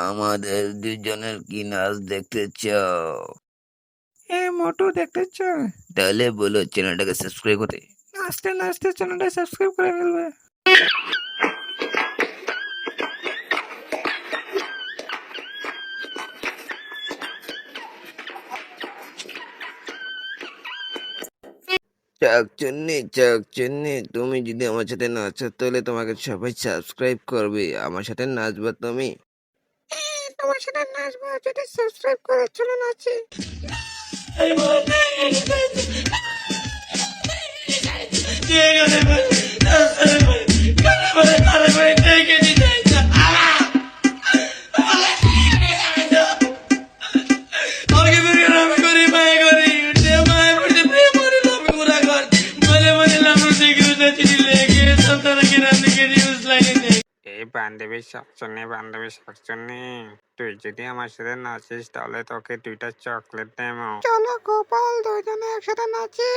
আমাদের দুজনের কি নাচ দেখতে চাও? মোটু দেখতে চাও? তাহলে বলো চ্যানেলটাকে সাবস্ক্রাইব করতে। নাচতে নাচতে চ্যানেলটা সাবস্ক্রাইব করে ফেলবে। চাকচুন্নি, তুমি যদি আমার সাথে নাচো তাহলে তোমাকে সবাই সাবস্ক্রাইব করবে। আমার সাথে নাচবা তুমি? তোমার সাথে নাচবো, যদি সাবস্ক্রাইব করে চলো নাচি। এই বান্ধবী শাকচুন্নি, তুই যদি আমার সাথে নাচিস তাহলে তোকে 2টা চকলেট দেবো। চলো গোপাল, দুজনে একসাথে নাচি।